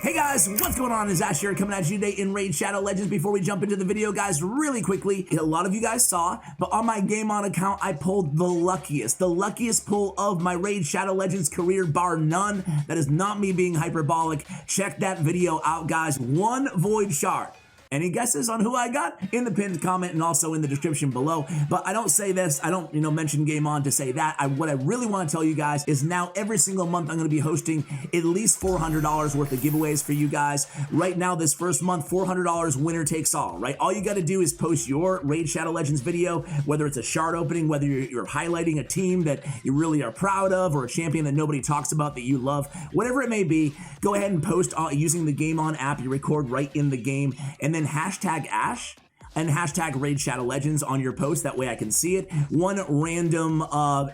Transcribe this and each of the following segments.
Hey guys, what's going on? It's Ash here coming at you today in Raid Shadow Legends. Before we jump into the video, guys, really quickly, a lot of you guys saw, but on my Game On account, I pulled the luckiest pull of my Raid Shadow Legends career, bar none. That is not me being hyperbolic. Check that video out, guys. One Void Shard. Any guesses on who I got? In the pinned comment and also in the description below. But I don't say this, I don't, mention Game On to say that. What I really want to tell you guys is now every single month I'm going to be hosting at least $400 worth of giveaways for you guys. Right now, this first month, $400 winner takes all, right? All you got to do is post your Raid Shadow Legends video, whether it's a shard opening, whether you're highlighting a team that you really are proud of or a champion that nobody talks about that you love, whatever it may be, go ahead and post using the Game On app. You record right in the game, and then hashtag Ash and hashtag Raid Shadow Legends on your post. That way I can see it. One random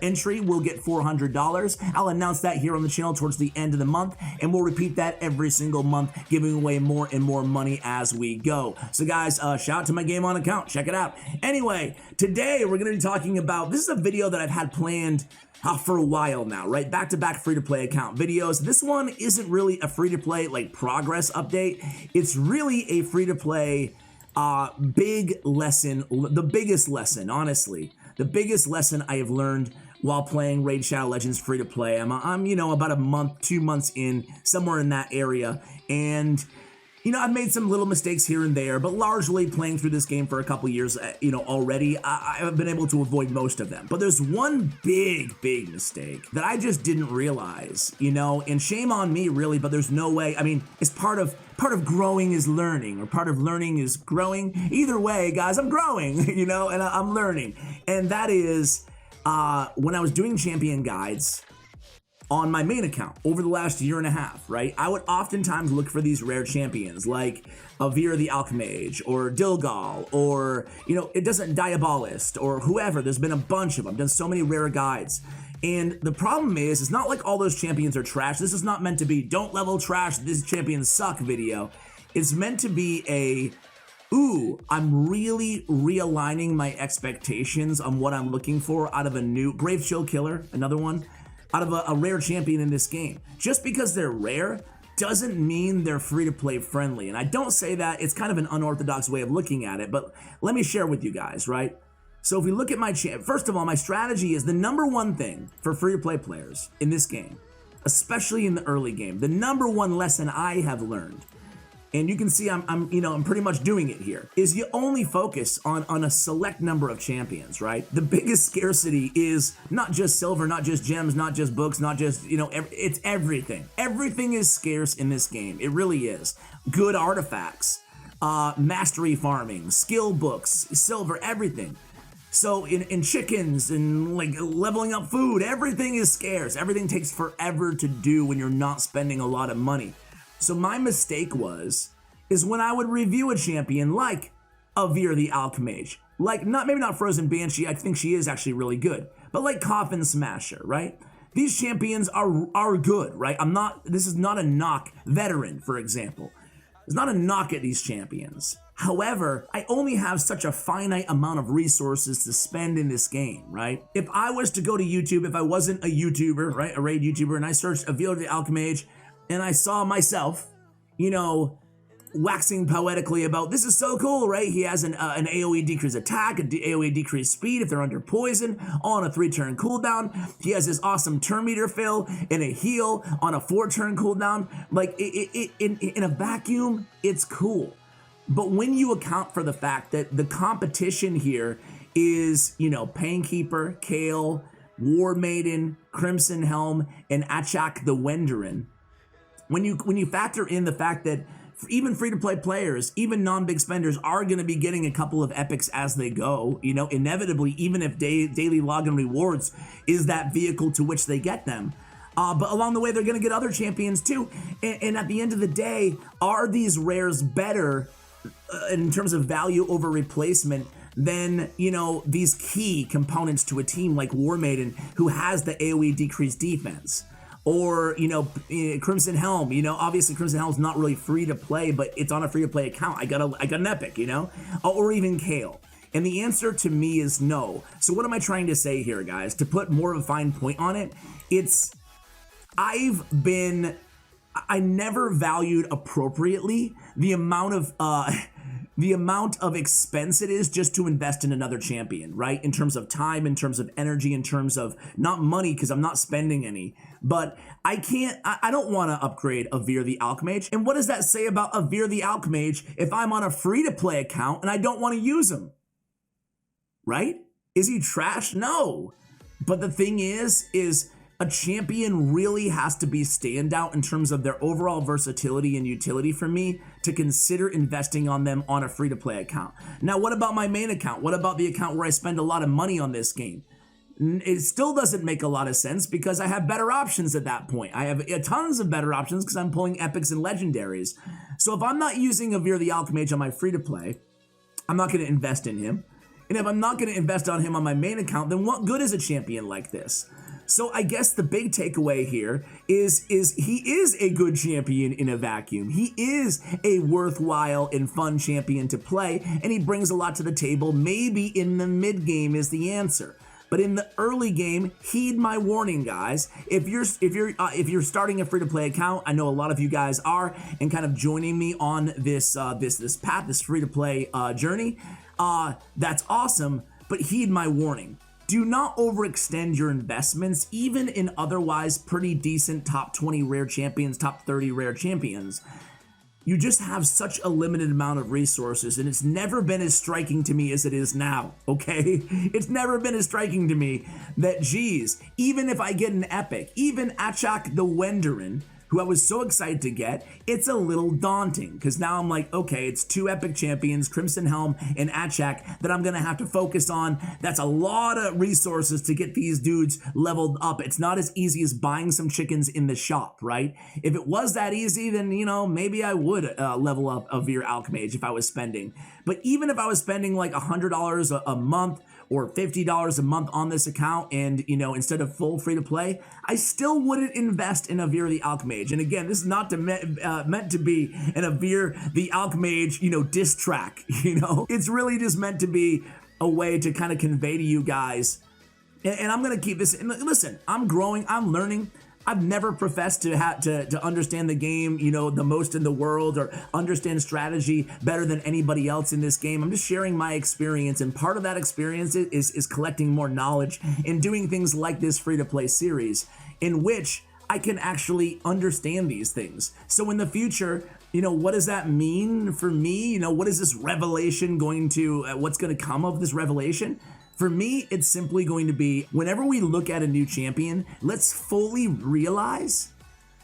entry will get $400. I'll announce that here on the channel towards the end of the month, and we'll repeat that every single month, giving away more and more money as we go. So guys, shout out to my Game On account. Check it out. Anyway, today we're going to be talking about, this is a video that I've had planned for a while now, right? Back-to-back free-to-play account videos. This one isn't really a free-to-play like progress update. It's really a free-to-play big lesson, the biggest lesson, honestly. The biggest lesson I have learned while playing Raid Shadow Legends free-to-play. I'm about a month, 2 months in, somewhere in that area, and I've made some little mistakes here and there, but largely playing through this game for a couple years, already, I've been able to avoid most of them. But there's one big mistake that I just didn't realize, and shame on me, really, but there's no way. I mean, it's part of growing is learning, or part of learning is growing. Either way, guys, I'm growing, and I'm learning. And that is, when I was doing champion guides on my main account over the last year and a half, right? I would oftentimes look for these rare champions like Avir the Alchemage or Dilgal or, it doesn't Diabolist or whoever. There's been a bunch of them. I've done so many rare guides. And the problem is, it's not like all those champions are trash. This is not meant to be don't level trash, these champions suck video. It's meant to be a, ooh, I'm really realigning my expectations on what I'm looking for out of a new Grave Chill Killer, another one, out of a rare champion in this game. Just because they're rare doesn't mean they're free-to-play friendly. And I don't say that, it's kind of an unorthodox way of looking at it, but let me share with you guys, right? So if we look at my first of all, my strategy is the number one thing for free-to-play players in this game, especially in the early game. The number one lesson I have learned, and you can see I'm pretty much doing it here, is you only focus on a select number of champions, right? The biggest scarcity is not just silver, not just gems, not just books, not just, it's everything. Everything is scarce in this game. It really is. Good artifacts, mastery farming, skill books, silver, everything. So in chickens and like leveling up food, everything is scarce. Everything takes forever to do when you're not spending a lot of money. So my mistake is when I would review a champion like Avir the Alchemage, like maybe not Frozen Banshee, I think she is actually really good, but like Coffin Smasher, right? These champions are good, right? This is not a knock. Veteran, for example. It's not a knock at these champions. However, I only have such a finite amount of resources to spend in this game, right? If I was to go to YouTube, if I wasn't a YouTuber, right, a raid YouTuber, and I searched Avir the Alchemage, and I saw myself, waxing poetically about, this is so cool, right? He has an AoE decrease attack, an AoE decrease speed if they're under poison, all on a 3-turn cooldown. He has this awesome turn meter fill and a heal on a 4-turn cooldown. Like, in a vacuum, it's cool. But when you account for the fact that the competition here is, Painkeeper, Kale, War Maiden, Crimson Helm, and Achak the Wenderin, when you factor in the fact that even free-to-play players, even non-big spenders, are going to be getting a couple of epics as they go, inevitably, even if daily login rewards is that vehicle to which they get them. But along the way, they're going to get other champions too. And at the end of the day, are these rares better in terms of value over replacement than, these key components to a team like War Maiden, who has the AoE decreased defense? Or, Crimson Helm, obviously Crimson Helm's not really free to play, but it's on a free to play account. I got an epic, or even Kale. And the answer to me is no. So what am I trying to say here, guys? To put more of a fine point on it, it's, I've been I never valued appropriately the amount of expense it is just to invest in another champion, right? In terms of time, in terms of energy, in terms of not money, because I'm not spending any, but I don't want to upgrade a Veer the Alchemage. And what does that say about a Veer the Alchemage if I'm on a free-to-play account and I don't want to use him? Right? Is he trash? No. But the thing is a champion really has to be standout in terms of their overall versatility and utility for me to consider investing on them on a free-to-play account. Now, what about my main account? What about the account where I spend a lot of money on this game? It still doesn't make a lot of sense because I have better options at that point. I have tons of better options because I'm pulling epics and legendaries. So if I'm not using a Veer the Alchemage on my free-to-play, I'm not going to invest in him. And if I'm not going to invest on him on my main account, then what good is a champion like this? So I guess the big takeaway here is he is a good champion in a vacuum. He is a worthwhile and fun champion to play, and he brings a lot to the table. Maybe in the mid game is the answer. But in the early game, heed my warning, guys. If you're starting a free-to-play account, I know a lot of you guys are, and kind of joining me on this path, this free-to-play journey. That's awesome, but heed my warning. Do not overextend your investments, even in otherwise pretty decent top 20 rare champions, top 30 rare champions. You just have such a limited amount of resources, and it's never been as striking to me as it is now, okay? It's never been as striking to me that, geez, even if I get an epic, even Achak the Wenderin, who I was so excited to get, it's a little daunting because now I'm like, okay, it's two epic champions, Crimson Helm and Achak, that I'm gonna have to focus on. That's a lot of resources to get these dudes leveled up. It's not as easy as buying some chickens in the shop, right? If it was that easy, then, you know, maybe I would level up a Veer Alchemage if I was spending. But even if I was spending like $100 a month, or $50 a month on this account, and, you know, instead of full free to play, I still wouldn't invest in a Veer the Alchemage. And again, this is not meant to be a Veer the Alchemage, you know, diss track, you know? It's really just meant to be a way to kind of convey to you guys, and I'm gonna keep this, and listen, I'm growing, I'm learning. I've never professed to understand the game, you know, the most in the world, or understand strategy better than anybody else in this game. I'm just sharing my experience, and part of that experience is collecting more knowledge and doing things like this free-to-play series in which I can actually understand these things. So in the future, you know, what does that mean for me? You know, what is this revelation going to, what's going to come of this revelation? For me, it's simply going to be, whenever we look at a new champion, let's fully realize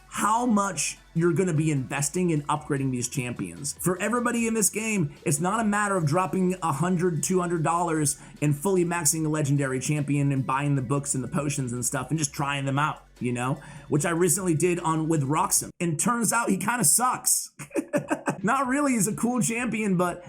how much you're going to be investing in upgrading these champions. For everybody in this game, it's not a matter of dropping $100, $200 and fully maxing a legendary champion and buying the books and the potions and stuff and just trying them out, you know, which I recently did with Roxham. And turns out he kind of sucks. Not really, he's a cool champion, but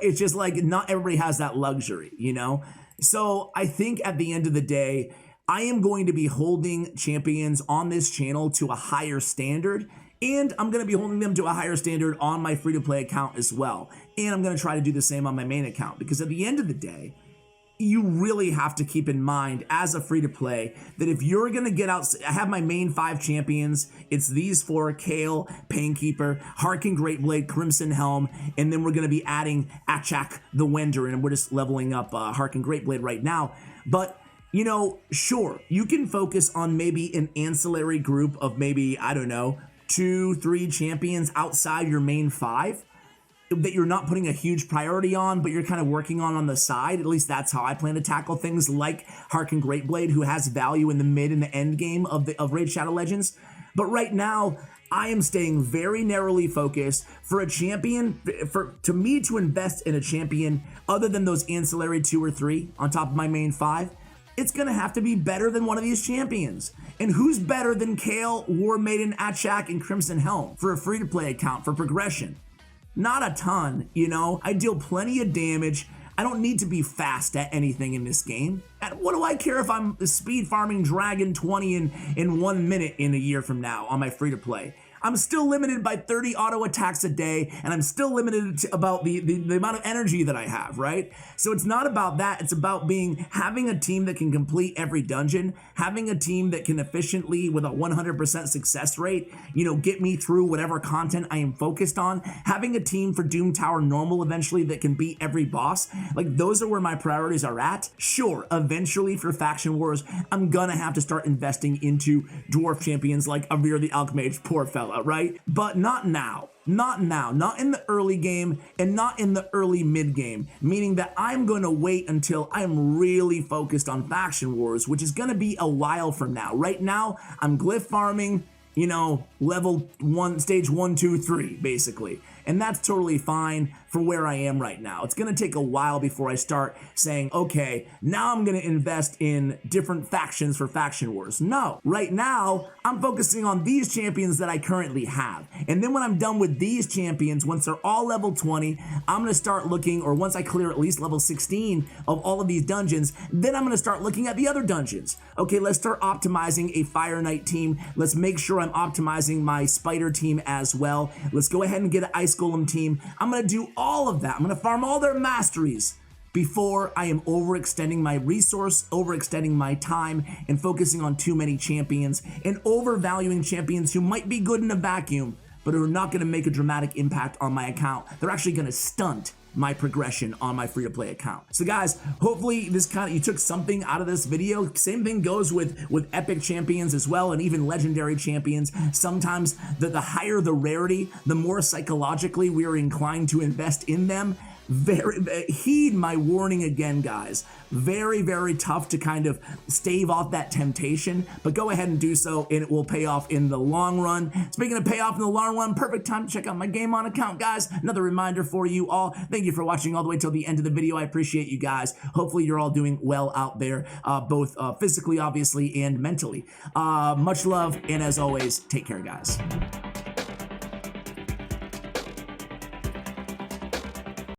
it's just like not everybody has that luxury, you know? So I think at the end of the day, I am going to be holding champions on this channel to a higher standard, and I'm going to be holding them to a higher standard on my free-to-play account as well. And I'm going to try to do the same on my main account, because at the end of the day, you really have to keep in mind as a free-to-play that if you're going to get out, I have my main 5 champions. It's these 4: Kale, Painkeeper, Harkin Greatblade, Crimson Helm, and then we're going to be adding Achak the Wenderin, and we're just leveling up Harkin Greatblade right now. But, you know, sure, you can focus on maybe an ancillary group of maybe, I don't know, 2-3 champions outside your main 5 that you're not putting a huge priority on, but you're kind of working on the side. At least that's how I plan to tackle things like Harkin Greatblade, who has value in the mid and the end game of Raid Shadow Legends. But right now, I am staying very narrowly focused for a champion, to me to invest in a champion other than those ancillary 2 or 3 on top of my main 5. It's gonna have to be better than one of these champions. And who's better than Kale, War Maiden, Achak, and Crimson Helm for a free-to-play account for progression? Not a ton, you know? I deal plenty of damage. I don't need to be fast at anything in this game. And what do I care if I'm speed farming Dragon 20 in 1 minute in a year from now on my free-to-play? I'm still limited by 30 auto attacks a day, and I'm still limited to about the amount of energy that I have, right? So it's not about that. It's about having a team that can complete every dungeon, having a team that can efficiently, with a 100% success rate, get me through whatever content I am focused on, having a team for Doom Tower normal eventually that can beat every boss. Like, those are where my priorities are at. Sure, eventually for Faction Wars, I'm gonna have to start investing into dwarf champions like Avir the Alchemage, poor fella, right? But not now. Not now, not in the early game, and not in the early mid game, meaning that I'm going to wait until I'm really focused on Faction Wars, which is going to be a while from now. Right now, I'm glyph farming, level 1, stage 1, 2, 3, basically. And that's totally fine for where I am right now. It's gonna take a while before I start saying, okay, now I'm gonna invest in different factions for Faction Wars. No, right now, I'm focusing on these champions that I currently have. And then when I'm done with these champions, once they're all level 20, I'm gonna start looking, or once I clear at least level 16 of all of these dungeons, then I'm gonna start looking at the other dungeons. Okay, let's start optimizing a Fire Knight team. Let's make sure I'm optimizing my Spider team as well. Let's go ahead and get an Ice Golem team. I'm gonna do all of that. I'm gonna farm all their masteries before I am overextending my resource, overextending my time, and focusing on too many champions, and overvaluing champions who might be good in a vacuum, but who are not gonna make a dramatic impact on my account. They're actually gonna stunt my progression on my free-to-play account. So guys, hopefully you took something out of this video. Same thing goes with epic champions as well, and even legendary champions. Sometimes the higher the rarity, the more psychologically we are inclined to invest in them. Heed my warning again, guys. Very, very tough to kind of stave off that temptation, but go ahead and do so, and it will pay off in the long run. Speaking of pay off in the long run, perfect time to check out my Game On account, guys. Another reminder for you all. Thank you for watching all the way till the end of the video. I appreciate you guys. Hopefully you're all doing well out there, both physically, obviously, and mentally. Much love, and as always, take care, guys.